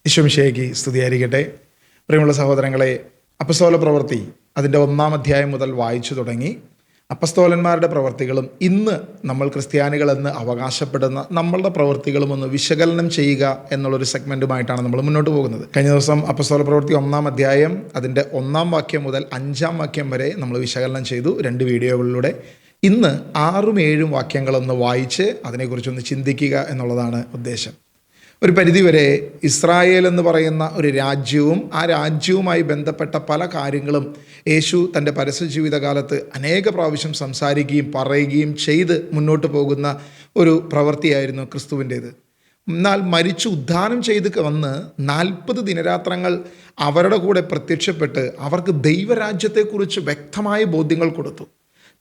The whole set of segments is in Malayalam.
ഈശോമിശിഹായ്ക്ക് സ്തുതിയായിരിക്കട്ടെ. പ്രിയമുള്ള സഹോദരങ്ങളെ, അപ്പസ്തോല പ്രവൃത്തി അതിൻ്റെ 1-ാം അധ്യായം മുതൽ വായിച്ചു തുടങ്ങി. അപ്പസ്തോലന്മാരുടെ പ്രവർത്തികളും ഇന്ന് നമ്മൾ ക്രിസ്ത്യാനികളെന്ന് അവകാശപ്പെടുന്ന നമ്മളുടെ പ്രവൃത്തികളും ഒന്ന് വിശകലനം ചെയ്യുക എന്നുള്ളൊരു സെഗ്മെൻറ്റുമായിട്ടാണ് നമ്മൾ മുന്നോട്ട് പോകുന്നത്. കഴിഞ്ഞ ദിവസം അപ്പസ്തോല പ്രവൃത്തി 1-ാം അധ്യായം അതിൻ്റെ 1-ാം വാക്യം മുതൽ 5-ാം വാക്യം വരെ നമ്മൾ വിശകലനം ചെയ്തു 2 വീഡിയോകളിലൂടെ. ഇന്ന് 6-7 വാക്യങ്ങളൊന്ന് വായിച്ച് അതിനെക്കുറിച്ചൊന്ന് ചിന്തിക്കുക എന്നുള്ളതാണ് ഉദ്ദേശം. ഒരു പരിധിവരെ ഇസ്രായേൽ എന്ന് പറയുന്ന ഒരു രാജ്യവും ആ രാജ്യവുമായി ബന്ധപ്പെട്ട പല കാര്യങ്ങളും യേശു തൻ്റെ പരസ്യ ജീവിതകാലത്ത് അനേക പ്രാവശ്യം സംസാരിക്കുകയും പറയുകയും ചെയ്ത് മുന്നോട്ട് പോകുന്ന ഒരു പ്രവൃത്തിയായിരുന്നു ക്രിസ്തുവിൻ്റേത്. എന്നാൽ മരിച്ചു ഉദ്ധാനം ചെയ്ത് വന്ന് 40 ദിനരാത്രങ്ങൾ അവരുടെ കൂടെ പ്രത്യക്ഷപ്പെട്ട് അവർക്ക് ദൈവരാജ്യത്തെക്കുറിച്ച് വ്യക്തമായ ബോധ്യങ്ങൾ കൊടുത്തു.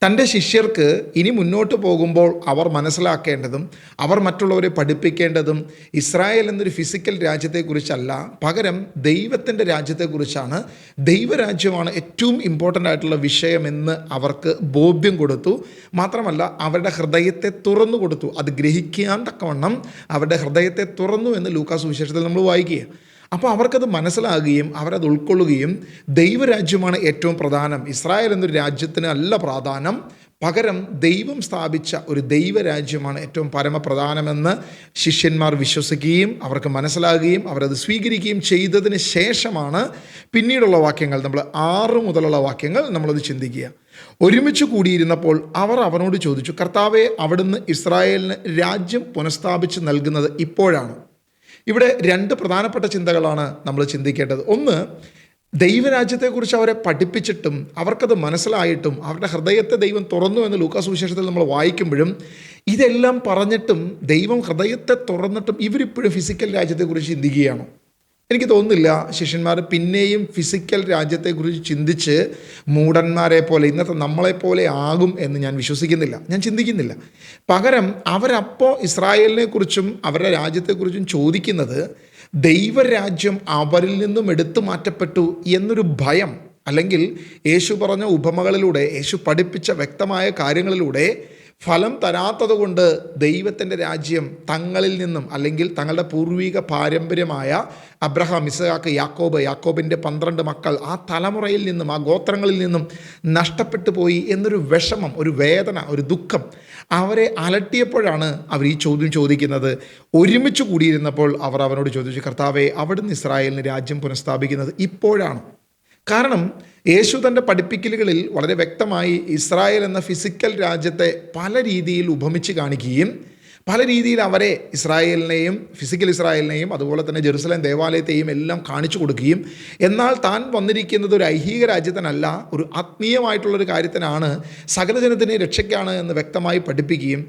തൻ്റെ ശിഷ്യർക്ക് ഇനി മുന്നോട്ട് പോകുമ്പോൾ അവർ മനസ്സിലാക്കേണ്ടതും അവർ മറ്റുള്ളവരെ പഠിപ്പിക്കേണ്ടതും ഇസ്രായേൽ എന്നൊരു ഫിസിക്കൽ രാജ്യത്തെക്കുറിച്ചല്ല, പകരം ദൈവത്തിൻ്റെ രാജ്യത്തെക്കുറിച്ചാണ്. ദൈവരാജ്യമാണ് ഏറ്റവും ഇമ്പോർട്ടൻ്റ് ആയിട്ടുള്ള വിഷയമെന്ന് അവർക്ക് ബോധ്യം കൊടുത്തു. മാത്രമല്ല അവരുടെ ഹൃദയത്തെ തുറന്നു കൊടുത്തു. അത് ഗ്രഹിക്കാൻ തക്കവണ്ണം അവരുടെ ഹൃദയത്തെ തുറന്നു എന്ന് ലൂക്കാ സുവിശേഷത്തിൽ നമ്മൾ വായിക്കുക. അപ്പോൾ അവർക്കത് മനസ്സിലാകുകയും അവരത് ഉൾക്കൊള്ളുകയും ദൈവരാജ്യമാണ് ഏറ്റവും പ്രധാനം, ഇസ്രായേൽ എന്നൊരു രാജ്യത്തിന് അല്ല പ്രാധാന്യം, പകരം ദൈവം സ്ഥാപിച്ച ഒരു ദൈവരാജ്യമാണ് ഏറ്റവും പരമപ്രധാനമെന്ന് ശിഷ്യന്മാർ വിശ്വസിക്കുകയും അവർക്ക് മനസ്സിലാകുകയും അവരത് സ്വീകരിക്കുകയും ചെയ്തതിന് ശേഷമാണ് പിന്നീടുള്ള വാക്യങ്ങൾ, നമ്മൾ 6 മുതലുള്ള വാക്യങ്ങൾ നമ്മളത് ചിന്തിക്കുക. ഒരുമിച്ച് കൂടിയിരുന്നപ്പോൾ അവർ അവനോട് ചോദിച്ചു, കർത്താവേ, അവിടുന്ന് ഇസ്രായേലിന് രാജ്യം പുനഃസ്ഥാപിച്ച് നൽകുന്നത് ഇപ്പോഴാണ്? ഇവിടെ 2 പ്രധാനപ്പെട്ട ചിന്തകളാണ് നമ്മൾ ചിന്തിക്കേണ്ടത്. ഒന്ന്, ദൈവരാജ്യത്തെക്കുറിച്ച് അവരെ പഠിപ്പിച്ചിട്ടും അവർക്കത് മനസ്സിലായിട്ടും അവരുടെ ഹൃദയത്തെ ദൈവം തുറന്നു എന്ന് ലൂക്കാ സുവിശേഷത്തിൽ നമ്മൾ വായിക്കുമ്പോഴും ഇതെല്ലാം പറഞ്ഞിട്ടും ദൈവം ഹൃദയത്തെ തുറന്നിട്ടും ഇവരിപ്പോഴും ഫിസിക്കൽ രാജ്യത്തെക്കുറിച്ച് ചിന്തിക്കുകയാണോ? എനിക്ക് തോന്നുന്നില്ല ശിഷ്യന്മാർ പിന്നെയും ഫിസിക്കൽ രാജ്യത്തെക്കുറിച്ച് ചിന്തിച്ച് മൂഢന്മാരെ പോലെ ഇന്നത്തെ നമ്മളെപ്പോലെ ആകും എന്ന് ഞാൻ വിശ്വസിക്കുന്നില്ല, ഞാൻ ചിന്തിക്കുന്നില്ല. പകരം അവരപ്പോൾ ഇസ്രായേലിനെക്കുറിച്ചും അവരുടെ രാജ്യത്തെക്കുറിച്ചും ചോദിക്കുന്നത് ദൈവരാജ്യം അവരിൽ നിന്നും എടുത്തു മാറ്റപ്പെട്ടു എന്നൊരു ഭയം, അല്ലെങ്കിൽ യേശു പറഞ്ഞ ഉപമകളിലൂടെ യേശു പഠിപ്പിച്ച വ്യക്തമായ കാര്യങ്ങളിലൂടെ ഫലം തരാത്തത് കൊണ്ട് ദൈവത്തിൻ്റെ രാജ്യം തങ്ങളിൽ നിന്നും, അല്ലെങ്കിൽ തങ്ങളുടെ പൂർവിക പാരമ്പര്യമായ അബ്രഹാം, ഇസഹാക്ക്, യാക്കോബിൻ്റെ 12 മക്കൾ, ആ തലമുറയിൽ നിന്നും ആ ഗോത്രങ്ങളിൽ നിന്നും നഷ്ടപ്പെട്ടു പോയി എന്നൊരു വിഷമം, ഒരു വേദന, ഒരു ദുഃഖം അവരെ അലട്ടിയപ്പോഴാണ് അവർ ഈ ചോദ്യം ചോദിക്കുന്നത്. ഒരുമിച്ച് കൂടിയിരുന്നപ്പോൾ അവർ അവനോട് ചോദിച്ചു, കർത്താവേ, അവിടുന്ന് ഇസ്രായേലിന് രാജ്യം പുനഃസ്ഥാപിക്കുന്നത് ഇപ്പോഴാണ്? കാരണം യേശു തൻ്റെ പഠിപ്പിക്കലുകളിൽ വളരെ വ്യക്തമായി ഇസ്രായേൽ എന്ന ഫിസിക്കൽ രാജ്യത്തെ പല രീതിയിൽ ഉപമിച്ച് കാണിക്കുകയും പല രീതിയിൽ അവരെ ഇസ്രായേലിനെയും ഫിസിക്കൽ ഇസ്രായേലിനെയും അതുപോലെ തന്നെ ജെറുസലേം ദേവാലയത്തെയും എല്ലാം കാണിച്ചു കൊടുക്കുകയും, എന്നാൽ താൻ വന്നിരിക്കുന്നത് ഒരു ഐഹിക രാജ്യത്തിനല്ല, ഒരു ആത്മീയമായിട്ടുള്ളൊരു കാര്യത്തിനാണ്, സകല ജനത്തിനെ രക്ഷയ്ക്കാണ് എന്ന് വ്യക്തമായി പഠിപ്പിക്കുകയും,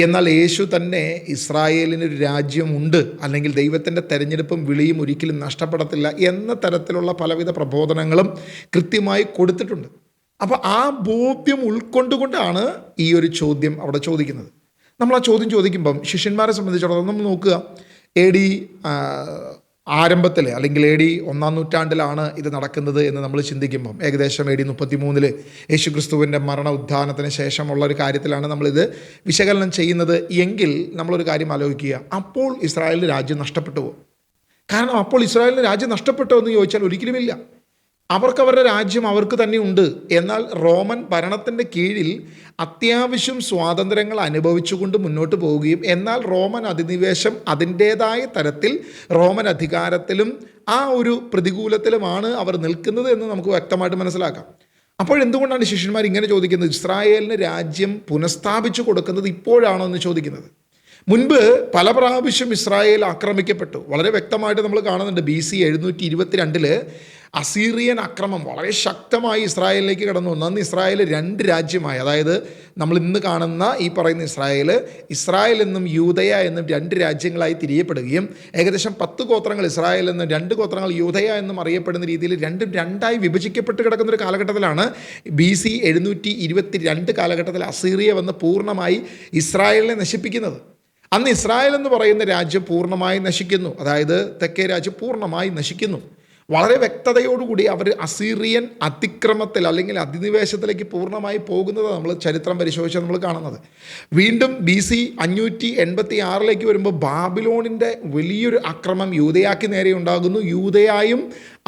എന്നാൽ യേശു തന്നെ ഇസ്രായേലിനൊരു രാജ്യമുണ്ട്, അല്ലെങ്കിൽ ദൈവത്തിൻ്റെ തെരഞ്ഞെടുപ്പും വിളിയും ഒരിക്കലും നഷ്ടപ്പെടത്തില്ല എന്ന തരത്തിലുള്ള പലവിധ പ്രബോധനങ്ങളും കൃത്യമായി കൊടുത്തിട്ടുണ്ട്. അപ്പോൾ ആ ബോധ്യം ഉൾക്കൊണ്ടുകൊണ്ടാണ് ഈ ഒരു ചോദ്യം അവിടെ ചോദിക്കുന്നത്. നമ്മൾ ആ ചോദ്യം ചോദിക്കുമ്പം ശിഷ്യന്മാരെ സംബന്ധിച്ചിടത്തോളം നമ്മൾ നോക്കുക, AD ആരംഭത്തിൽ, അല്ലെങ്കിൽ AD 1-ാം നൂറ്റാണ്ടിലാണ് ഇത് നടക്കുന്നത് എന്ന് നമ്മൾ ചിന്തിക്കുമ്പം, ഏകദേശം AD 33 യേശു ക്രിസ്തുവിൻ്റെ മരണ ഉത്ഥാനത്തിന് ശേഷമുള്ള ഒരു കാര്യത്തിലാണ് നമ്മളിത് വിശകലനം ചെയ്യുന്നത് എങ്കിൽ നമ്മളൊരു കാര്യം ആലോചിക്കുക, അപ്പോൾ ഇസ്രായേലിന് രാജ്യം നഷ്ടപ്പെട്ടു പോകും. കാരണം അപ്പോൾ ഇസ്രായേലിന് രാജ്യം നഷ്ടപ്പെട്ടോ എന്ന് ചോദിച്ചാൽ ഒരിക്കലുമില്ല. അവരുടെ രാജ്യം അവർക്ക് തന്നെ ഉണ്ട്. എന്നാൽ റോമൻ ഭരണത്തിൻ്റെ കീഴിൽ അത്യാവശ്യം സ്വാതന്ത്ര്യങ്ങൾ അനുഭവിച്ചുകൊണ്ട് മുന്നോട്ട് പോവുകയും, എന്നാൽ റോമൻ അധിനിവേശം അതിൻ്റേതായ തരത്തിൽ റോമൻ അധികാരത്തിലും ആ ഒരു പ്രതികൂലത്തിലുമാണ് അവർ നിൽക്കുന്നത് എന്ന് നമുക്ക് വ്യക്തമായിട്ട് മനസ്സിലാക്കാം. അപ്പോൾ എന്തുകൊണ്ടാണ് ശിഷ്യന്മാർ ഇങ്ങനെ ചോദിക്കുന്നത്, ഇസ്രായേലിന് രാജ്യം പുനഃസ്ഥാപിച്ചു കൊടുക്കുന്നത് ഇപ്പോഴാണോ എന്ന് ചോദിക്കുന്നത്? മുൻപ് പല പ്രാവശ്യം ഇസ്രായേൽ ആക്രമിക്കപ്പെട്ടു. വളരെ വ്യക്തമായിട്ട് നമ്മൾ കാണുന്നുണ്ട്. BC 722 അസീറിയൻ അക്രമം വളരെ ശക്തമായി ഇസ്രായേലിലേക്ക് കടന്നു വന്നു. അന്ന് ഇസ്രായേൽ 2 രാജ്യമായി, അതായത് നമ്മൾ ഇന്ന് കാണുന്ന ഈ പറയുന്ന ഇസ്രായേൽ എന്നും യൂദയ എന്നും 2 രാജ്യങ്ങളായി തിരിയപ്പെടുകയും, ഏകദേശം 10 ഗോത്രങ്ങൾ ഇസ്രായേൽ എന്നും 2 ഗോത്രങ്ങൾ യൂദയ എന്നും അറിയപ്പെടുന്ന രീതിയിൽ 2 വിഭജിക്കപ്പെട്ട് കിടക്കുന്ന ഒരു കാലഘട്ടത്തിലാണ് BC 722 കാലഘട്ടത്തിൽ അസീറിയ വന്ന് പൂർണ്ണമായി ഇസ്രായേലിനെ നശിപ്പിക്കുന്നത്. അന്ന് ഇസ്രായേൽ എന്ന് പറയുന്ന രാജ്യം പൂർണ്ണമായി നശിക്കുന്നു, അതായത് തെക്കേ രാജ്യം പൂർണ്ണമായി നശിക്കുന്നു. വളരെ വ്യക്തതയോടുകൂടി അവർ അസീറിയൻ അതിക്രമത്തിൽ അല്ലെങ്കിൽ അധിനിവേശത്തിലേക്ക് പൂർണ്ണമായി പോകുന്നത് നമ്മൾ ചരിത്രം പരിശോധിച്ചാൽ നമ്മൾ കാണുന്നത്. വീണ്ടും BC 586 വരുമ്പോൾ ബാബിലോണിൻ്റെ വലിയൊരു അക്രമം യൂദയാക്ക് നേരെ ഉണ്ടാകുന്നു. യൂദയായും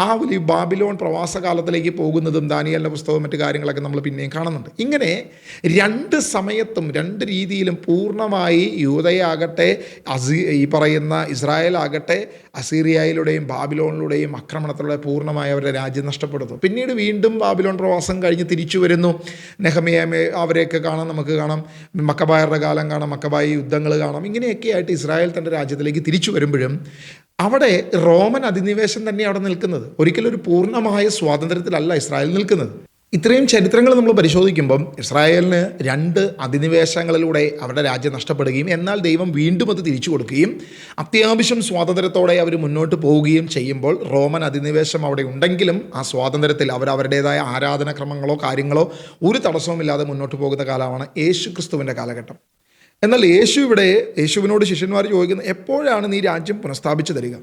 ആ വലിയ ബാബിലോൺ പ്രവാസകാലത്തിലേക്ക് പോകുന്നതും ദാനിയേലിൻ്റെ പുസ്തകവും മറ്റു കാര്യങ്ങളൊക്കെ നമ്മൾ പിന്നെയും കാണുന്നുണ്ട്. ഇങ്ങനെ രണ്ട് സമയത്തും രണ്ട് രീതിയിലും പൂർണ്ണമായി യൂദയാകട്ടെ ഈ പറയുന്ന ഇസ്രായേൽ ആകട്ടെ അസീറിയയിലൂടെയും ബാബിലോണിലൂടെയും ആക്രമണത്തിലൂടെ പൂർണ്ണമായി അവരുടെ രാജ്യം നഷ്ടപ്പെടുന്നു. പിന്നീട് വീണ്ടും ബാബിലോൺ പ്രവാസം കഴിഞ്ഞ് തിരിച്ചു വരുന്നു. നെഹമ്യാ അവരെയൊക്കെ കാണാം, നമുക്ക് കാണാം. മക്കബായരുടെ കാലം കാണാം, മക്കബായി യുദ്ധങ്ങൾ കാണാം. ഇങ്ങനെയൊക്കെ ആയിട്ട് ഇസ്രായേൽ തൻ്റെ രാജ്യത്തിലേക്ക് തിരിച്ചു വരുമ്പോഴും അവിടെ റോമൻ അധിനിവേശം തന്നെ അവിടെ നിൽക്കുന്നത്. ഒരിക്കലും ഒരു പൂർണ്ണമായ സ്വാതന്ത്ര്യത്തിലല്ല ഇസ്രായേൽ നിൽക്കുന്നത്. ഇത്രയും ചരിത്രങ്ങൾ നമ്മൾ പരിശോധിക്കുമ്പം ഇസ്രായേലിന് രണ്ട് അധിനിവേശങ്ങളിലൂടെ അവരുടെ രാജ്യം നഷ്ടപ്പെടുകയും എന്നാൽ ദൈവം വീണ്ടും അത് തിരിച്ചു കൊടുക്കുകയും അത്യാവശ്യം സ്വാതന്ത്ര്യത്തോടെ അവർ മുന്നോട്ട് പോവുകയും ചെയ്യുമ്പോൾ റോമൻ അധിനിവേശം അവിടെ ഉണ്ടെങ്കിലും ആ സ്വാതന്ത്ര്യത്തിൽ അവരുടേതായ ആരാധനാക്രമങ്ങളോ കാര്യങ്ങളോ ഒരു തടസ്സവുമില്ലാതെ മുന്നോട്ട് പോകുന്ന കാലമാണ് യേശു ക്രിസ്തുവിൻ്റെ കാലഘട്ടം. എന്നാൽ യേശുവിനോട് ശിഷ്യന്മാർ ചോദിക്കുന്നത്, എപ്പോഴാണ് നീ രാജ്യം പുനഃസ്ഥാപിച്ചു തരിക?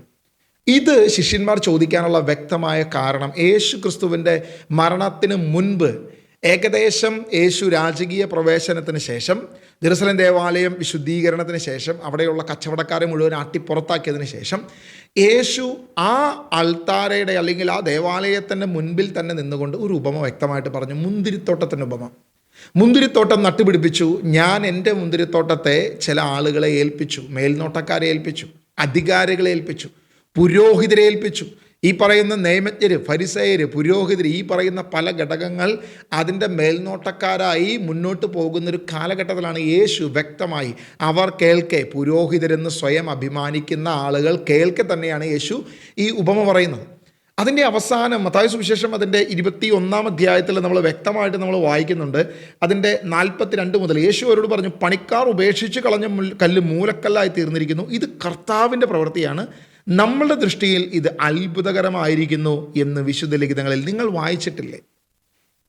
ഇത് ശിഷ്യന്മാർ ചോദിക്കാനുള്ള വ്യക്തമായ കാരണം യേശു ക്രിസ്തുവിൻ്റെ മരണത്തിന് മുൻപ് ഏകദേശം യേശു രാജകീയ പ്രവേശനത്തിന് ശേഷം ജെറുസലേം ദേവാലയം വിശുദ്ധീകരണത്തിന് ശേഷം അവിടെയുള്ള കച്ചവടക്കാരെ മുഴുവൻ ആട്ടിപ്പുറത്താക്കിയതിന് ശേഷം യേശു ആ അൾത്താരയുടെ അല്ലെങ്കിൽ ആ ദേവാലയത്തിൻ്റെ മുൻപിൽ തന്നെ നിന്നുകൊണ്ട് ഒരു ഉപമ വ്യക്തമായിട്ട് പറഞ്ഞു. മുന്തിരിത്തോട്ടത്തിൻ്റെ ഉപമ. മുന്തിരിത്തോട്ടം നട്ടുപിടിപ്പിച്ചു. ഞാൻ എൻ്റെ മുന്തിരിത്തോട്ടത്തെ ചില ആളുകളെ ഏൽപ്പിച്ചു, മേൽനോട്ടക്കാരെ ഏൽപ്പിച്ചു, അധികാരികളെ ഏൽപ്പിച്ചു, പുരോഹിതരെ ഏൽപ്പിച്ചു. ഈ പറയുന്ന നിയമജ്ഞർ, ഫരിസേയർ, പുരോഹിതർ, ഈ പറയുന്ന പല ഘടകങ്ങൾ അതിൻ്റെ മേൽനോട്ടക്കാരായി മുന്നോട്ട് പോകുന്നൊരു കാലഘട്ടത്തിലാണ് യേശു വ്യക്തമായി അവർ കേൾക്കെ, പുരോഹിതരെന്ന് സ്വയം അഭിമാനിക്കുന്ന ആളുകൾ കേൾക്കെ തന്നെയാണ് യേശു ഈ ഉപമ പറയുന്നത്. അതിൻ്റെ അവസാനം മത്തായി സുവിശേഷം അതിൻ്റെ 21-ാം അധ്യായത്തിൽ നമ്മൾ വ്യക്തമായിട്ട് നമ്മൾ വായിക്കുന്നുണ്ട്. അതിൻ്റെ 42 മുതൽ യേശു അവരോട് പറഞ്ഞു, പണിക്കാർ ഉപേക്ഷിച്ച് കളഞ്ഞ കല്ല് മൂലക്കല്ലായി തീർന്നിരിക്കുന്നു. ഇത് കർത്താവിൻ്റെ പ്രവൃത്തിയാണ്, നമ്മളുടെ ദൃഷ്ടിയിൽ ഇത് അത്ഭുതകരമായിരിക്കുന്നു എന്ന് വിശുദ്ധ ലിഖിതങ്ങളിൽ നിങ്ങൾ വായിച്ചിട്ടില്ലേ?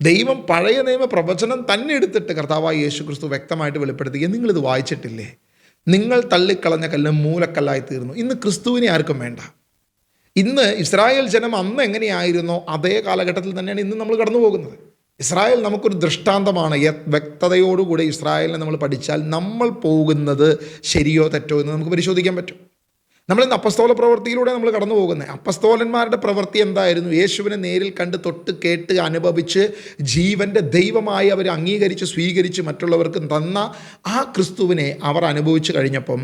ദൈവം പഴയ നിയമ പ്രവചനം തന്നെ എടുത്തിട്ട് കർത്താവായ യേശു ക്രിസ്തു വ്യക്തമായിട്ട് വെളിപ്പെടുത്തുകയും നിങ്ങളിത് വായിച്ചിട്ടില്ലേ? നിങ്ങൾ തള്ളിക്കളഞ്ഞ കല്ല് മൂലക്കല്ലായി തീർന്നു. ഇന്ന് ക്രിസ്തുവിനെ ആർക്കും വേണ്ട. ഇന്ന് ഇസ്രായേൽ ജനം അന്ന് എങ്ങനെയായിരുന്നോ അതേ കാലഘട്ടത്തിൽ തന്നെയാണ് ഇന്ന് നമ്മൾ കടന്നു പോകുന്നത്. ഇസ്രായേൽ നമുക്കൊരു ദൃഷ്ടാന്തമാണ്. വ്യക്തതയോടുകൂടി ഇസ്രായേലിനെ നമ്മൾ പഠിച്ചാൽ നമ്മൾ പോകുന്നത് ശരിയോ തെറ്റോ എന്ന് നമുക്ക് പരിശോധിക്കാൻ പറ്റും. നമ്മളിന്ന് അപ്പസ്തോല പ്രവൃത്തിയിലൂടെ നമ്മൾ കടന്നു പോകുന്നത്. അപ്പസ്തോലന്മാരുടെ പ്രവൃത്തി എന്തായിരുന്നു? യേശുവിനെ നേരിൽ കണ്ട് തൊട്ട് കേട്ട് അനുഭവിച്ച് ജീവൻ്റെ ദൈവമായി അവർ അംഗീകരിച്ച് സ്വീകരിച്ച് മറ്റുള്ളവർക്ക് തന്ന ആ ക്രിസ്തുവിനെ അവർ അനുഭവിച്ചു കഴിഞ്ഞപ്പം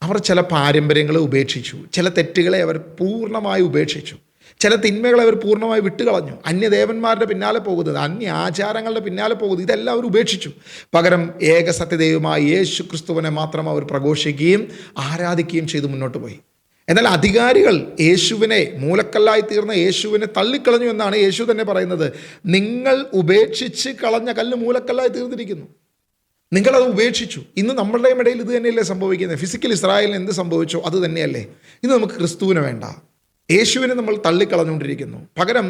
അവർ ചില പാരമ്പര്യങ്ങളെ ഉപേക്ഷിച്ചു, ചില തെറ്റുകളെ അവർ പൂർണ്ണമായി ഉപേക്ഷിച്ചു, ചില തിന്മകളെ അവർ പൂർണ്ണമായി വിട്ടുകളഞ്ഞു. അന്യദേവന്മാരുടെ പിന്നാലെ പോകുന്നത്, അന്യ ആചാരങ്ങളുടെ പിന്നാലെ പോകുന്നത്, ഇതെല്ലാം അവർ ഉപേക്ഷിച്ചു. പകരം ഏക സത്യദൈവമായ യേശു ക്രിസ്തുവിനെ മാത്രം അവർ പ്രഘോഷിക്കുകയും ആരാധിക്കുകയും ചെയ്ത് മുന്നോട്ട് പോയി. എന്നാൽ അധികാരികൾ യേശുവിനെ, മൂലക്കല്ലായി തീർന്ന യേശുവിനെ തള്ളിക്കളഞ്ഞു എന്നാണ് യേശു തന്നെ പറയുന്നത്. നിങ്ങൾ ഉപേക്ഷിച്ച് കളഞ്ഞ കല്ല് മൂലക്കല്ലായി തീർന്നിരിക്കുന്നു. നിങ്ങളത് ഉപേക്ഷിച്ചു. ഇന്ന് നമ്മളുടെ ഇടയിൽ ഇത് തന്നെയല്ലേ സംഭവിക്കുന്നത്? ഫിസിക്കൽ ഇസ്രായേലിന് എന്ത് സംഭവിച്ചോ അത് തന്നെയല്ലേ ഇന്ന് നമുക്ക് ക്രിസ്തുവിനെ വേണ്ട. യേശുവിനെ നമ്മൾ തള്ളിക്കളഞ്ഞുകൊണ്ടിരിക്കുന്നു. പകരം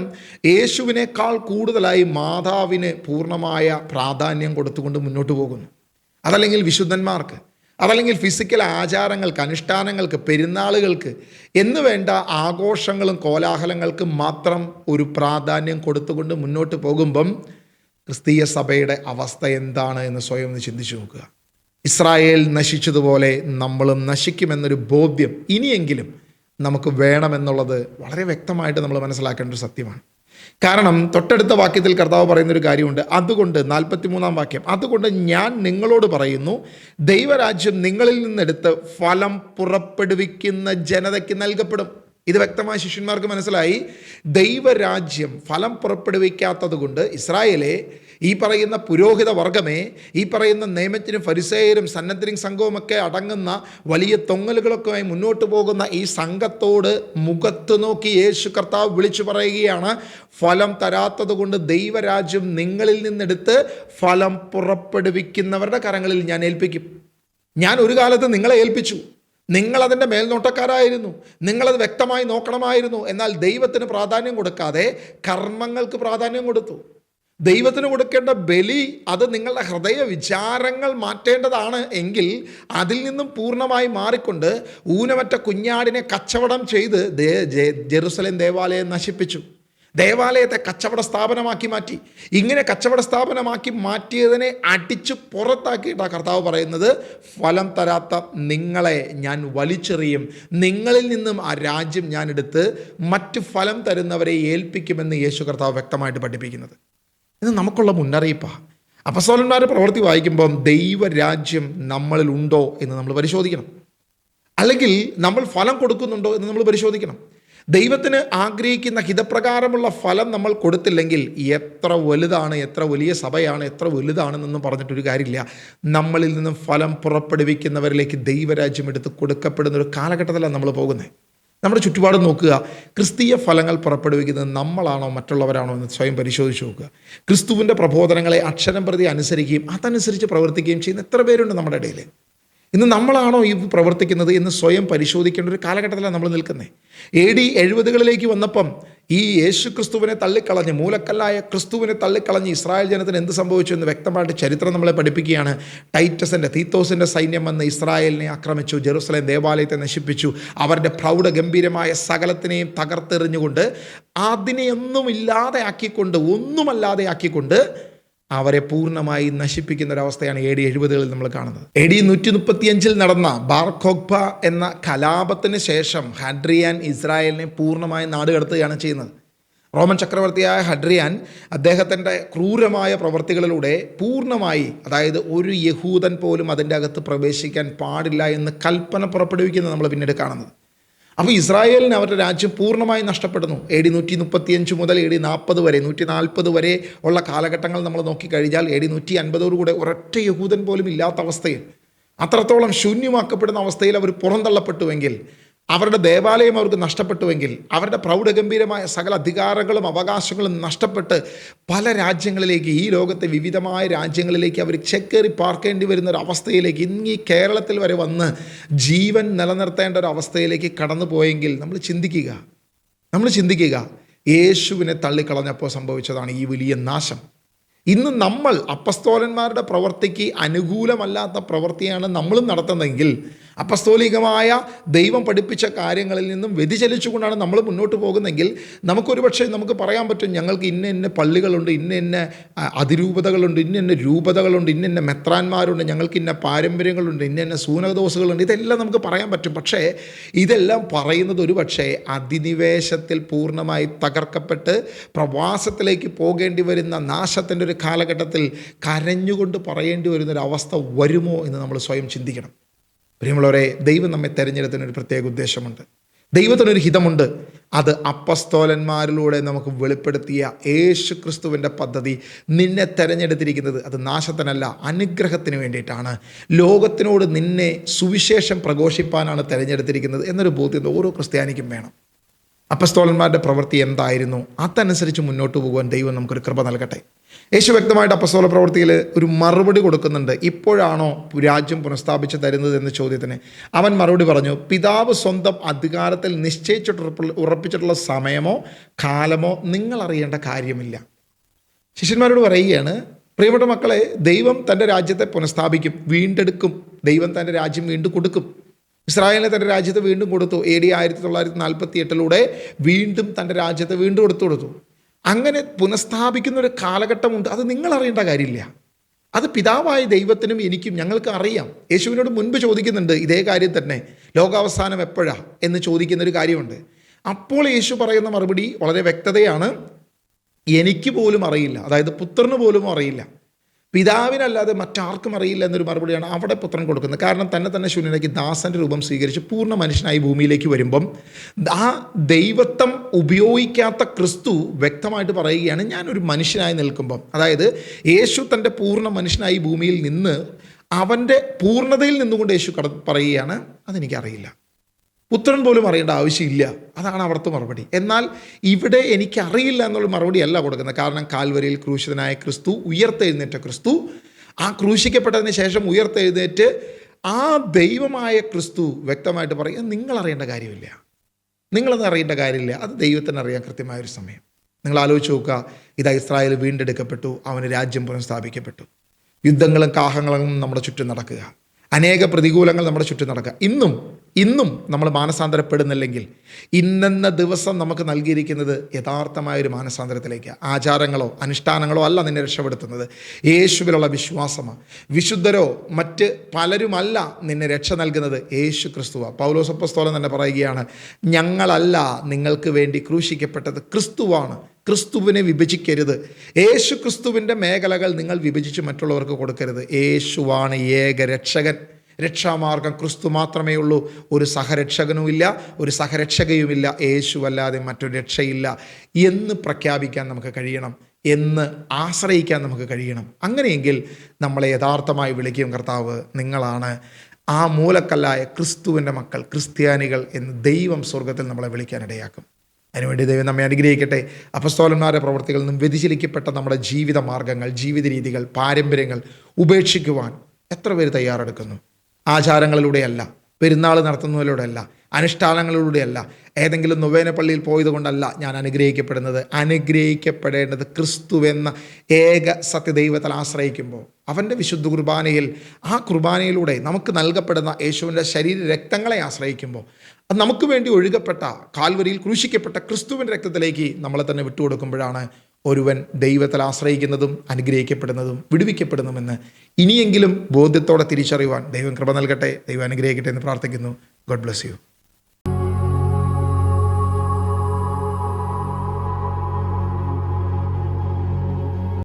യേശുവിനേക്കാൾ കൂടുതലായി മാതാവിന് പൂർണ്ണമായ പ്രാധാന്യം കൊടുത്തുകൊണ്ട് മുന്നോട്ട് പോകുന്നു. അതല്ലെങ്കിൽ വിശുദ്ധന്മാർക്ക്, അതല്ലെങ്കിൽ ഫിസിക്കൽ ആചാരങ്ങൾക്ക്, അനുഷ്ഠാനങ്ങൾക്ക്, പെരുന്നാളുകൾക്ക് എന്ന് വേണ്ട ആഘോഷങ്ങളും കോലാഹലങ്ങൾക്കും മാത്രം ഒരു പ്രാധാന്യം കൊടുത്തുകൊണ്ട് മുന്നോട്ട് പോകുമ്പം ക്രിസ്തീയ സഭയുടെ അവസ്ഥ എന്താണ് എന്ന് സ്വയം ഒന്ന് ചിന്തിച്ചു നോക്കുക. ഇസ്രായേൽ നശിച്ചതുപോലെ നമ്മളും നശിക്കുമെന്നൊരു ബോധ്യം ഇനിയെങ്കിലും നമുക്ക് വേണമെന്നുള്ളത് വളരെ വ്യക്തമായിട്ട് നമ്മൾ മനസ്സിലാക്കേണ്ട ഒരു സത്യമാണ്. കാരണം തൊട്ടടുത്ത വാക്യത്തിൽ കർത്താവ് പറയുന്നൊരു കാര്യമുണ്ട്. അതുകൊണ്ട് 43-ാം വാക്യം, അതുകൊണ്ട് ഞാൻ നിങ്ങളോട് പറയുന്നു, ദൈവരാജ്യം നിങ്ങളിൽ നിന്നെടുത്ത് ഫലം പുറപ്പെടുവിക്കുന്ന ജനതയ്ക്ക് നൽകപ്പെടും. ഇത് വ്യക്തമായ ശിഷ്യന്മാർക്ക് മനസ്സിലായി. ദൈവരാജ്യം ഫലം പുറപ്പെടുവിക്കാത്തത് കൊണ്ട് ഇസ്രായേലെ, ഈ പറയുന്ന പുരോഹിത വർഗമേ, ഈ പറയുന്ന നിയമജ്ഞരും ഫരിസേയരും സന്നദ്ധരും സംഘവുമൊക്കെ അടങ്ങുന്ന വലിയ തൊങ്ങലുകളൊക്കെയായി മുന്നോട്ട് പോകുന്ന ഈ സംഘത്തോട് മുഖത്ത് നോക്കി യേശു കർത്താവ് വിളിച്ചു പറയുകയാണ്, ഫലം തരാത്തത് കൊണ്ട് ദൈവരാജ്യം നിങ്ങളിൽ നിന്നെടുത്ത് ഫലം പുറപ്പെടുവിക്കുന്നവരുടെ കരങ്ങളിൽ ഞാൻ ഏൽപ്പിക്കും. ഞാൻ ഒരു കാലത്ത് നിങ്ങളെ ഏൽപ്പിച്ചു, നിങ്ങളതിൻ്റെ മേൽനോട്ടക്കാരായിരുന്നു, നിങ്ങളത് വ്യക്തമായി നോക്കണമായിരുന്നു. എന്നാൽ ദൈവത്തിന് പ്രാധാന്യം കൊടുക്കാതെ കർമ്മങ്ങൾക്ക് പ്രാധാന്യം കൊടുത്തു. ദൈവത്തിന് കൊടുക്കേണ്ട ബലി അത് നിങ്ങളുടെ ഹൃദയ വിചാരങ്ങൾ മാറ്റേണ്ടതാണ് എങ്കിൽ അതിൽ നിന്നും പൂർണ്ണമായി മാറിക്കൊണ്ട് ഊനമറ്റ കുഞ്ഞാടിനെ കച്ചവടം ചെയ്ത് ജെറുസലേം ദേവാലയം നശിപ്പിച്ചു. ദേവാലയത്തെ കച്ചവട സ്ഥാപനമാക്കി മാറ്റി. ഇങ്ങനെ കച്ചവട സ്ഥാപനമാക്കി മാറ്റിയതിനെ അടിച്ചു പുറത്താക്കിയിട്ടാണ് കർത്താവ് പറയുന്നത്, ഫലം തരാത്ത നിങ്ങളെ ഞാൻ വലിച്ചെറിയും, നിങ്ങളിൽ നിന്നും ആ രാജ്യം ഞാൻ എടുത്ത് മറ്റ് ഫലം തരുന്നവരെ ഏൽപ്പിക്കുമെന്ന് യേശു കർത്താവ് വ്യക്തമായിട്ട് പഠിപ്പിക്കുന്നത്. ഇത് നമുക്കുള്ള മുന്നറിയിപ്പാണ്. അപ്പോസ്തലന്മാരുടെ പ്രവൃത്തി വായിക്കുമ്പം ദൈവരാജ്യം നമ്മളിൽ ഉണ്ടോ എന്ന് നമ്മൾ പരിശോധിക്കണം. അല്ലെങ്കിൽ നമ്മൾ ഫലം കൊടുക്കുന്നുണ്ടോ എന്ന് നമ്മൾ പരിശോധിക്കണം. ദൈവത്തിന് ആഗ്രഹിക്കുന്ന ഹിതപ്രകാരമുള്ള ഫലം നമ്മൾ കൊടുത്തില്ലെങ്കിൽ എത്ര വലുതാണ്, എത്ര വലിയ സഭയാണ്, എത്ര വലുതാണെന്നൊന്നും പറഞ്ഞിട്ടൊരു കാര്യമില്ല. നമ്മളിൽ നിന്നും ഫലം പുറപ്പെടുവിക്കുന്നവരിലേക്ക് ദൈവരാജ്യം എടുത്ത് കൊടുക്കപ്പെടുന്ന ഒരു കാലഘട്ടത്തിലാണ് നമ്മൾ പോകുന്നത്. നമ്മുടെ ചുറ്റുപാട് നോക്കുക. ക്രിസ്തീയ ഫലങ്ങൾ പുറപ്പെടുവിക്കുന്നത് നമ്മളാണോ മറ്റുള്ളവരാണോ എന്ന് സ്വയം പരിശോധിച്ച് നോക്കുക. ക്രിസ്തുവിൻ്റെ പ്രബോധനങ്ങളെ അക്ഷരം പ്രതി അനുസരിക്കുകയും അതനുസരിച്ച് പ്രവർത്തിക്കുകയും ചെയ്യുന്ന എത്ര പേരുണ്ട് നമ്മുടെ ഇടയിൽ? ഇന്ന് നമ്മളാണോ ഈ പ്രവർത്തിക്കുന്നത് എന്ന് സ്വയം പരിശോധിക്കേണ്ട ഒരു കാലഘട്ടത്തിലാണ് നമ്മൾ നിൽക്കുന്നത്. AD 70 വന്നപ്പം ഈ യേശു ക്രിസ്തുവിനെ തള്ളിക്കളഞ്ഞ്, മൂലക്കല്ലായ ക്രിസ്തുവിനെ തള്ളിക്കളഞ്ഞ് ഇസ്രായേൽ ജനത്തിന് എന്ത് സംഭവിച്ചു എന്ന് വ്യക്തമായിട്ട് ചരിത്രം നമ്മളെ പഠിപ്പിക്കുകയാണ്. തീത്തോസിൻ്റെ സൈന്യം വന്ന് ഇസ്രായേലിനെ ആക്രമിച്ചു, ജെറുസലേം ദേവാലയത്തെ നശിപ്പിച്ചു, അവരുടെ പ്രൗഢഗംഭീരമായ സകലത്തിനെയും തകർത്തെറിഞ്ഞുകൊണ്ട് അതിനെയൊന്നും ഇല്ലാതെ ഒന്നുമല്ലാതെ ആക്കിക്കൊണ്ട് അവരെ പൂർണ്ണമായി നശിപ്പിക്കുന്ന ഒരവസ്ഥയാണ് AD 70 നമ്മൾ കാണുന്നത്. AD 135 നടന്ന ബാർ കോഖ്ബ എന്ന കലാപത്തിന് ശേഷം ഹഡ്രിയാൻ ഇസ്രായേലിനെ പൂർണ്ണമായി നാടുകടത്തുകയാണ് ചെയ്യുന്നത്. റോമൻ ചക്രവർത്തിയായ ഹഡ്രിയാൻ അദ്ദേഹത്തിൻ്റെ ക്രൂരമായ പ്രവർത്തികളിലൂടെ പൂർണ്ണമായി, അതായത് ഒരു യഹൂദൻ പോലും അതിൻ്റെ അകത്ത് പ്രവേശിക്കാൻ പാടില്ല എന്ന് കൽപ്പന പുറപ്പെടുവിക്കുന്നത് നമ്മൾ പിന്നീട് കാണുന്നത്. അപ്പോൾ ഇസ്രായേലിന് അവരുടെ രാജ്യം പൂർണ്ണമായി നഷ്ടപ്പെടുന്നു. AD 135 മുതൽ AD 40 വരെ, 140 വരെ ഉള്ള കാലഘട്ടങ്ങൾ നമ്മൾ നോക്കിക്കഴിഞ്ഞാൽ AD 150 ഒരൊറ്റ യഹൂദൻ പോലും ഇല്ലാത്ത അവസ്ഥയിൽ, അത്രത്തോളം ശൂന്യമാക്കപ്പെടുന്ന അവസ്ഥയിൽ അവർ പുറന്തള്ളപ്പെട്ടുവെങ്കിൽ, അവരുടെ ദേവാലയം അവർക്ക് നഷ്ടപ്പെട്ടുവെങ്കിൽ, അവരുടെ പ്രൗഢഗംഭീരമായ സകല അധികാരങ്ങളും അവകാശങ്ങളും നഷ്ടപ്പെട്ട് പല രാജ്യങ്ങളിലേക്ക്, ഈ ലോകത്തെ വിവിധമായ രാജ്യങ്ങളിലേക്ക് അവർ ചെക്കേറി പാർക്കേണ്ടി വരുന്ന ഒരു അവസ്ഥയിലേക്ക്, ഇന്ന് ഈ കേരളത്തിൽ വരെ വന്ന് ജീവൻ നിലനിർത്തേണ്ട ഒരു അവസ്ഥയിലേക്ക് കടന്നു പോയെങ്കിൽ നമ്മൾ ചിന്തിക്കുക യേശുവിനെ തള്ളിക്കളഞ്ഞപ്പോൾ സംഭവിച്ചതാണ് ഈ വലിയ നാശം. ഇന്ന് നമ്മൾ അപ്പസ്തോലന്മാരുടെ പ്രവൃത്തിക്ക് അനുകൂലമല്ലാത്ത പ്രവൃത്തിയാണ് നമ്മളും നടത്തുന്നതെങ്കിൽ, അപ്പസ്തോലികമായ ദൈവം പഠിപ്പിച്ച കാര്യങ്ങളിൽ നിന്നും വ്യതിചലിച്ചുകൊണ്ടാണ് നമ്മൾ മുന്നോട്ട് പോകുന്നതെങ്കിൽ, നമുക്ക് പറയാൻ പറ്റും, ഞങ്ങൾക്ക് ഇന്ന പള്ളികളുണ്ട്, ഇന്ന അതിരൂപതകളുണ്ട്, ഇന്ന രൂപതകളുണ്ട്, ഇന്ന മെത്രാന്മാരുണ്ട്, ഞങ്ങൾക്ക് ഇന്ന പാരമ്പര്യങ്ങളുണ്ട്, ഇന്ന സൂനകദോസുകളുണ്ട്, ഇതെല്ലാം നമുക്ക് പറയാൻ പറ്റും. പക്ഷേ ഇതെല്ലാം പറയുന്നത് ഒരു പക്ഷേ അധിനിവേശത്തിൽ പൂർണ്ണമായി തകർക്കപ്പെട്ട് പ്രവാസത്തിലേക്ക് പോകേണ്ടി വരുന്ന നാശത്തിൻ്റെ ഒരു കാലഘട്ടത്തിൽ കരഞ്ഞുകൊണ്ട് പറയേണ്ടി വരുന്നൊരവസ്ഥ വരുമോ എന്ന് നമ്മൾ സ്വയം ചിന്തിക്കണം. പ്രിയമുള്ളവരെ, ദൈവം നമ്മെ തെരഞ്ഞെടുത്തതിനൊരു പ്രത്യേക ഉദ്ദേശമുണ്ട്, ദൈവത്തിനൊരു ഹിതമുണ്ട്. അത് അപ്പസ്തോലന്മാരിലൂടെ നമുക്ക് വെളിപ്പെടുത്തിയ യേശു ക്രിസ്തുവിൻ്റെ പദ്ധതി. നിന്നെ തെരഞ്ഞെടുത്തിരിക്കുന്നത് അത് നാശത്തിനല്ല, അനുഗ്രഹത്തിന് വേണ്ടിയിട്ടാണ്. ലോകത്തിനോട് നിന്നെ സുവിശേഷം പ്രഘോഷിപ്പാനാണ് തെരഞ്ഞെടുത്തിരിക്കുന്നത് എന്നൊരു ബോധ്യം ഓരോ ക്രിസ്ത്യാനിക്കും വേണം. അപ്പസ്തോലന്മാരുടെ പ്രവൃത്തി എന്തായിരുന്നു, അതനുസരിച്ച് മുന്നോട്ട് പോകുവാൻ ദൈവം നമുക്കൊരു കൃപ നൽകട്ടെ. യേശു വ്യക്തമായിട്ട് അപ്പസ്തോല പ്രവൃത്തിയിൽ ഒരു മറുപടി കൊടുക്കുന്നുണ്ട്. ഇപ്പോഴാണോ രാജ്യം പുനഃസ്ഥാപിച്ച് തരുന്നത് എന്ന ചോദ്യത്തിന് അവൻ മറുപടി പറഞ്ഞു, പിതാവ് സ്വന്തം അധികാരത്തിൽ ഉറപ്പിച്ചിട്ടുള്ള സമയമോ കാലമോ നിങ്ങൾ അറിയേണ്ട കാര്യമില്ല. ശിഷ്യന്മാരോട് പറയുകയാണ്, പ്രിയപ്പെട്ട മക്കളെ, ദൈവം തൻ്റെ രാജ്യത്തെ പുനഃസ്ഥാപിക്കും, വീണ്ടെടുക്കും. ദൈവം തൻ്റെ രാജ്യം വീണ്ടും കൊടുക്കും. ഇസ്രായേലിനെ തൻ്റെ രാജ്യത്തെ വീണ്ടും കൊടുത്തു. AD 1948 വീണ്ടും തൻ്റെ രാജ്യത്തെ വീണ്ടും കൊടുത്തു. അങ്ങനെ പുനഃസ്ഥാപിക്കുന്ന ഒരു കാലഘട്ടമുണ്ട്. അത് നിങ്ങൾ അറിയേണ്ട കാര്യമില്ല. അത് പിതാവായ ദൈവത്തിനും എനിക്കും ഞങ്ങൾക്ക് അറിയാം. യേശുവിനോട് മുൻപ് ചോദിക്കുന്നുണ്ട് ഇതേ കാര്യം തന്നെ, ലോകാവസാനം എപ്പോഴാണ് എന്ന് ചോദിക്കുന്നൊരു കാര്യമുണ്ട്. അപ്പോൾ യേശു പറയുന്ന മറുപടി വളരെ വ്യക്തതയാണ്, എനിക്ക് പോലും അറിയില്ല, അതായത് പുത്രന് പോലും അറിയില്ല, പിതാവിനല്ലാതെ മറ്റാർക്കും അറിയില്ല എന്നൊരു മറുപടിയാണ് അവിടെ പുത്രൻ കൊടുക്കുന്നത്. കാരണം തന്നെ ശൂന്യനാക്കി ദാസൻ്റെ രൂപം സ്വീകരിച്ച് പൂർണ്ണ മനുഷ്യനായി ഭൂമിയിലേക്ക് വരുമ്പം ആ ദൈവത്വം ഉപയോഗിക്കാത്ത ക്രിസ്തു വ്യക്തമായിട്ട് പറയുകയാണ്, ഞാനൊരു മനുഷ്യനായി നിൽക്കുമ്പം, അതായത് യേശു തൻ്റെ പൂർണ്ണ മനുഷ്യനായി ഭൂമിയിൽ നിന്ന് അവൻ്റെ പൂർണ്ണതയിൽ നിന്നുകൊണ്ട് യേശു പറയുകയാണ്, അതെനിക്കറിയില്ല, പുത്രൻ പോലും അറിയേണ്ട ആവശ്യമില്ല. അതാണ് അവിടുത്തെ മറുപടി. എന്നാൽ ഇവിടെ എനിക്കറിയില്ല എന്നുള്ള മറുപടി അല്ല കൊടുക്കുന്നത്. കാരണം കാൽവരിയിൽ ക്രൂശിതനായ ക്രിസ്തു, ഉയർത്തെഴുന്നേറ്റ ക്രിസ്തു, ആ ക്രൂശിക്കപ്പെട്ടതിന് ശേഷം ഉയർത്തെഴുന്നേറ്റ് ആ ദൈവമായ ക്രിസ്തു വ്യക്തമായിട്ട് പറയുക, നിങ്ങളറിയേണ്ട കാര്യമില്ല, നിങ്ങളത് അറിയേണ്ട കാര്യമില്ല, അത് ദൈവത്തിന് അറിയാൻ കൃത്യമായൊരു സമയം. നിങ്ങൾ ആലോചിച്ച് നോക്കുക, ഇതാ ഇസ്രായേൽ വീണ്ടെടുക്കപ്പെട്ടു, അവന് രാജ്യം പുനഃസ്ഥാപിക്കപ്പെട്ടു. യുദ്ധങ്ങളും കാഹളങ്ങളും നമ്മുടെ ചുറ്റും നടക്കുക, അനേക പ്രതികൂലങ്ങൾ നമ്മുടെ ചുറ്റും നടക്കുക. ഇന്നും നമ്മൾ മാനസാന്തരപ്പെടുന്നില്ലെങ്കിൽ ഇന്നെന്ന ദിവസം നമുക്ക് നൽകിയിരിക്കുന്നത് യഥാർത്ഥമായൊരു മാനസാന്തരത്തിലേക്ക്. ആചാരങ്ങളോ അനുഷ്ഠാനങ്ങളോ അല്ല നിന്നെ രക്ഷപ്പെടുത്തുന്നത്, യേശുവിലുള്ള വിശ്വാസമാണ്. വിശുദ്ധരോ മറ്റ് പലരുമല്ല നിന്നെ രക്ഷ നൽകുന്നത്, യേശു ക്രിസ്തുവാണ്. പൗലോസ് അപ്പോസ്തലൻ തന്നെ പറയുകയാണ്, ഞങ്ങളല്ല നിങ്ങൾക്ക് വേണ്ടി ക്രൂശിക്കപ്പെട്ടത്, ക്രിസ്തുവാണ്. ക്രിസ്തുവിനെ വിഭജിക്കരുത്. യേശു ക്രിസ്തുവിൻ്റെ മേഖലകൾ നിങ്ങൾ വിഭജിച്ച് മറ്റുള്ളവർക്ക് കൊടുക്കരുത്. യേശുവാണ് ഏക രക്ഷകൻ. രക്ഷാമാർഗം ക്രിസ്തു മാത്രമേ ഉള്ളൂ. ഒരു സഹരക്ഷകനുമില്ല, ഒരു സഹരക്ഷകയുമില്ല. യേശുവല്ലാതെ മറ്റൊരു രക്ഷയില്ല എന്ന് പ്രഖ്യാപിക്കാൻ നമുക്ക് കഴിയണം, എന്ന് ആശ്രയിക്കാൻ നമുക്ക് കഴിയണം. അങ്ങനെയെങ്കിൽ നമ്മളെ യഥാർത്ഥമായി വിളിക്കും കർത്താവ്, നിങ്ങളാണ് ആ മൂലക്കല്ലായ ക്രിസ്തുവിൻ്റെ മക്കൾ, ക്രിസ്ത്യാനികൾ എന്ന് ദൈവം സ്വർഗത്തിൽ നമ്മളെ വിളിക്കാനിടയാക്കും. അതിനുവേണ്ടി ദൈവം നമ്മെ അനുഗ്രഹിക്കട്ടെ. അപ്പസ്തോലന്മാരുടെ പ്രവർത്തികളിൽ നിന്നും വ്യതിചലിക്കപ്പെട്ട നമ്മുടെ ജീവിത മാർഗങ്ങൾ, ജീവിത രീതികൾ, പാരമ്പര്യങ്ങൾ ഉപേക്ഷിക്കുവാൻ എത്ര പേര് തയ്യാറെടുക്കുന്നു? ആചാരങ്ങളിലൂടെയല്ല, പെരുന്നാൾ നടത്തുന്നതിലൂടെയല്ല, അനുഷ്ഠാനങ്ങളിലൂടെയല്ല, ഏതെങ്കിലും നൊവേന പള്ളിയിൽ പോയത് കൊണ്ടല്ല ഞാൻ അനുഗ്രഹിക്കപ്പെടുന്നത്. അനുഗ്രഹിക്കപ്പെടേണ്ടത് ക്രിസ്തുവെന്ന ഏക സത്യദൈവത്തിൽ ആശ്രയിക്കുമ്പോൾ, അവൻ്റെ വിശുദ്ധ കുർബാനയിൽ, ആ കുർബാനയിലൂടെ നമുക്ക് നൽകപ്പെടുന്ന യേശുവിൻ്റെ ശരീര രക്തങ്ങളെ ആശ്രയിക്കുമ്പോൾ, അത് നമുക്ക് വേണ്ടി ഒഴുകപ്പെട്ട, കാൽവരിയിൽ ക്രൂശിക്കപ്പെട്ട ക്രിസ്തുവിൻ്റെ രക്തത്തിലേക്ക് നമ്മളെ തന്നെ വിട്ടുകൊടുക്കുമ്പോഴാണ് ഒരുവൻ ദൈവത്തിൽ ആശ്രയിക്കുന്നതും അനുഗ്രഹിക്കപ്പെടുന്നതും വിടുവിക്കപ്പെടുന്നുമെന്ന് ഇനിയെങ്കിലും ബോധ്യത്തോടെ തിരിച്ചറിയുവാൻ ദൈവം കൃപ നൽകട്ടെ. ദൈവം അനുഗ്രഹിക്കട്ടെ എന്ന് പ്രാർത്ഥിക്കുന്നു. God bless you.